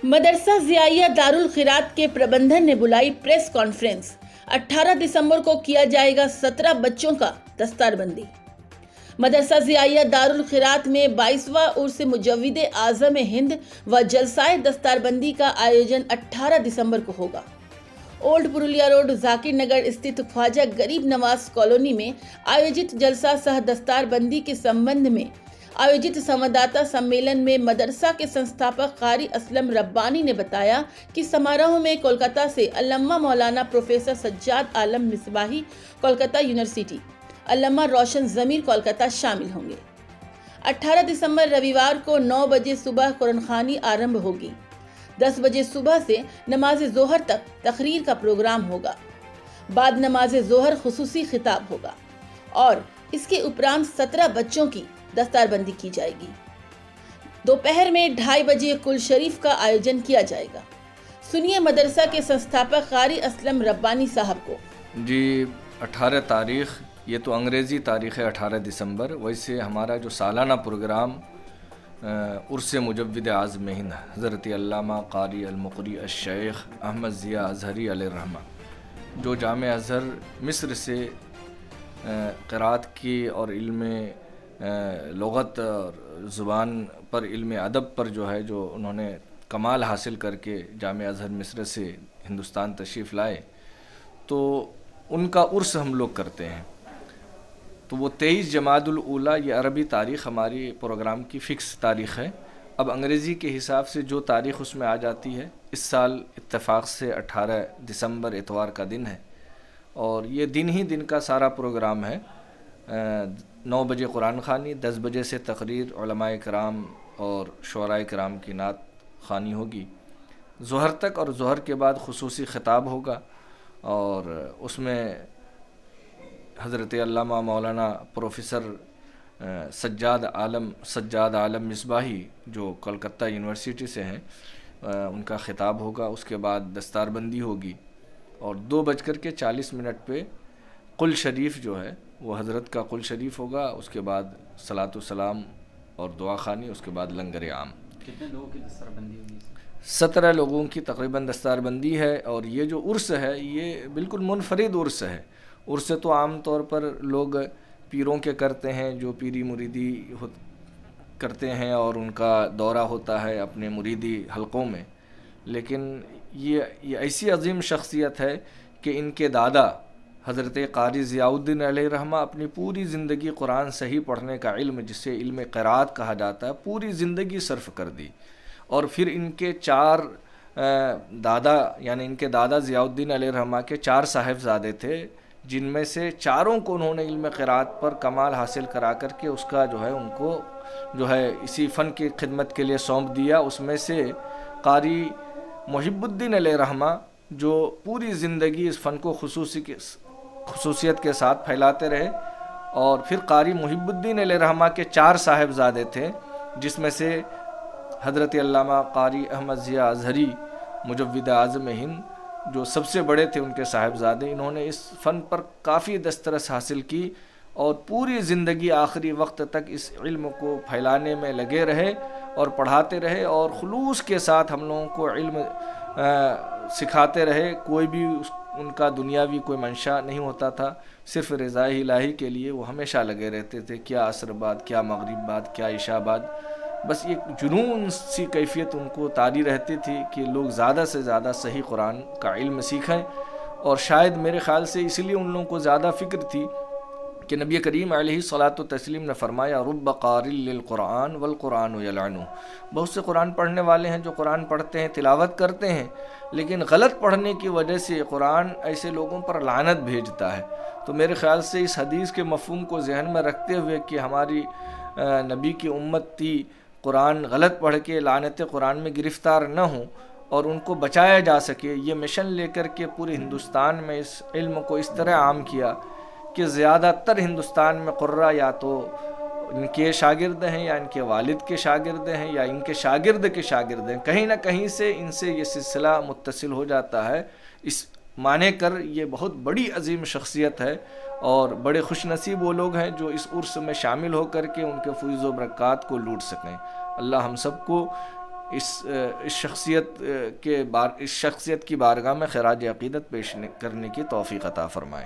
मदरसा ज़ियाइया दारुल खिरात के प्रबंधन ने बुलाई प्रेस कॉन्फ्रेंस। 18 दिसंबर को किया जाएगा 17 बच्चों का दस्तारबंदी। मदरसा ज़ियाइया दारुल खिरात में 22वां उर्स मुजव्विद आज़म हिंद व जलसाए दस्तारबंदी का आयोजन 18 दिसंबर को होगा। ओल्ड पुरुलिया रोड जाकिर नगर स्थित ख्वाजा गरीब नवाज कॉलोनी में आयोजित जलसा सह दस्तारबंदी के संबंध में आयोजित संवाददाता सम्मेलन में मदरसा के संस्थापक कारी असलम रब्बानी ने बताया कि समारोह में कोलकाता से अल्लामा मौलाना प्रोफेसर सज्जाद आलम मिसबाही कोलकाता यूनिवर्सिटी, अल्लामा रोशन ज़मीर कोलकाता शामिल होंगे। 18 दिसंबर रविवार को 9 बजे सुबह कुरान खानी आरंभ होगी। 10 बजे सुबह से नमाज जोहर तक तकरीर का प्रोग्राम होगा। बाद नमाज जोहर खुसूसी खिताब होगा और इसके उपरांत 17 बच्चों की दस्तारबंदी की जाएगी। दोपहर में 2:30 बजे कुल शरीफ का आयोजन किया जाएगा। सुनिए मदरसा के संस्थापक कारी असलम रब्बानी साहब को। जी 18 तारीख, ये तो अंग्रेज़ी तारीख़ है 18 दिसंबर। वैसे हमारा जो सालाना प्रोग्राम उर्स मुजव्विद आज़म हिंद हज़रत अल्लामा कारी अल-मुक़री अश-शेख अहमद ज़िया अज़हरी अलैहिर्रहमा, जो जामे अज़हर मिस्र से क़िरात की और इल्म लुग़त और ज़ुबान पर इल्म अदब पर जो है जो उन्होंने कमाल हासिल करके जामे अज़हर मिस्र से हिंदुस्तान तशरीफ़ लाए, तो उनका उर्स हम लोग करते हैं। तो वो 23 जमादुल ऊला, ये अरबी तारीख़ हमारी प्रोग्राम की फ़िक्स तारीख़ है। अब अंग्रेज़ी के हिसाब से जो तारीख़ उसमें आ जाती है, इस साल इत्तेफाक से 18 दिसंबर इतवार का दिन है और ये दिन ही दिन का सारा प्रोग्राम है। 9 बजे कुरान खानी, 10 बजे से तकरीर, उलमाए कराम और शुअराए कराम की नात खानी होगी ज़ोहर तक, और ज़ोहर के बाद खुसूसी ख़िताब होगा और उसमें हज़रत अल्लामा मौलाना प्रोफेसर सज्जाद आलम मिसबाही जो कोलकाता यूनिवर्सिटी से हैं, उनका ख़िताब होगा। उसके बाद दस्तारबंदी होगी और 2:40 पे कुल शरीफ जो है वो हज़रत का कुल शरीफ होगा। उसके बाद सलातो सलाम और दुआ खानी, उसके बाद लंगर आम। कितने लोगों की दस्तारबंदी होगी? 17 लोगों की तकरीबन दस्तारबंदी है। और ये जो उर्स है ये बिल्कुल मुनफरिद उर्स है। उर्स तो आम तौर पर लोग पीरों के करते हैं, जो पीरी मुरीदी करते हैं और उनका दौरा होता है अपने मुरीदी हलकों में, लेकिन ये ऐसी अजीम शख्सियत है कि इनके दादा हज़रत कारी ज़ियाउद्दीन अलैहिर्रहमा अपनी पूरी ज़िंदगी कुरान सही पढ़ने का इल्म, जिसे इल्म क़िरात कहा जाता है, पूरी ज़िंदगी सर्फ कर दी। और फिर इनके 4 दादा, यानी इनके दादा ज़ियाउद्दीन अलैहिर्रहमा के 4 साहिबज़ादे थे, जिनमें से 4 को उन्होंने इल्म क़िरात पर कमाल हासिल करा करके उसका जो है उनको जो है इसी फ़न की खिदमत के लिए सौंप दिया। उसमें से कारी मुहिबुद्दीन अलैहिर्रहमा जो पूरी ज़िंदगी इस फ़न को खुसूसियत के साथ फैलाते रहे, और फिर कारी मुहिबुद्दीन अलैहिर्रहमा के 4 साहिबज़ादे थे, जिसमें से हज़रत अल्लामा कारी अहमद ज़िया अज़हरी मुजव्विद आज़म हिंद जो सबसे बड़े थे, उनके साहिबज़ादे। इन्होंने इस फ़न पर काफ़ी दस्तरस हासिल की और पूरी ज़िंदगी आखिरी वक्त तक इस इल्म को फैलाने में लगे रहे और पढ़ाते रहे और खुलूस के साथ हम लोगों को इल्म सिखाते रहे। कोई भी उनका दुनियावी कोई मंशा नहीं होता था, सिर्फ़ रज़ाए इलाही के लिए वो हमेशा लगे रहते थे। क्या असर बाद, क्या मगरिब बाद, क्या इशा बाद, बस एक जुनून सी कैफियत उनको तारी रहती थी कि लोग ज़्यादा से ज़्यादा सही कुरान का इल्म सीखें। और शायद मेरे ख़्याल से इसलिए उन लोगों को ज़्यादा फ़िक्र थी कि नबी करीम अलैहिस्सलातु तस्लीम ने फरमाया, रुब्ब क़ारिल लिल क़ुरआन वल क़ुरआन यलअनु। बहुत से कुरान पढ़ने वाले हैं जो कुरान पढ़ते हैं, तिलावत करते हैं, लेकिन गलत पढ़ने की वजह से कुरान ऐसे लोगों पर लानत भेजता है। तो मेरे ख़्याल से इस हदीस के मफ़हूम को जहन में रखते हुए कि हमारी नबी की उम्मत थी कुरान गलत पढ़ के लानत कुरान में गिरफ़्तार न हों और उनको बचाया जा सके, ये मिशन लेकर के पूरे हिंदुस्तान में इस इल्म को इस तरह आम किया कि ज़्यादातर हिंदुस्तान में क़ुर्रा या तो इनके शागिर्द हैं या इनके वालिद के शागिर्द हैं या इनके शागिर्द के शागिर्द हैं। कहीं ना कहीं से इनसे ये सिलसिला मुत्तसिल हो जाता है। इस माने कर ये बहुत बड़ी अजीम शख्सियत है और बड़े खुश नसीब वो लोग हैं जो इस उर्स में शामिल होकर के उनके फैज़ व बरक़ात को लूट सकें। अल्लाह हम सबको اس شخصیت کی بارگاہ میں خراج عقیدت پیش کرنے کی توفیق عطا فرمائے.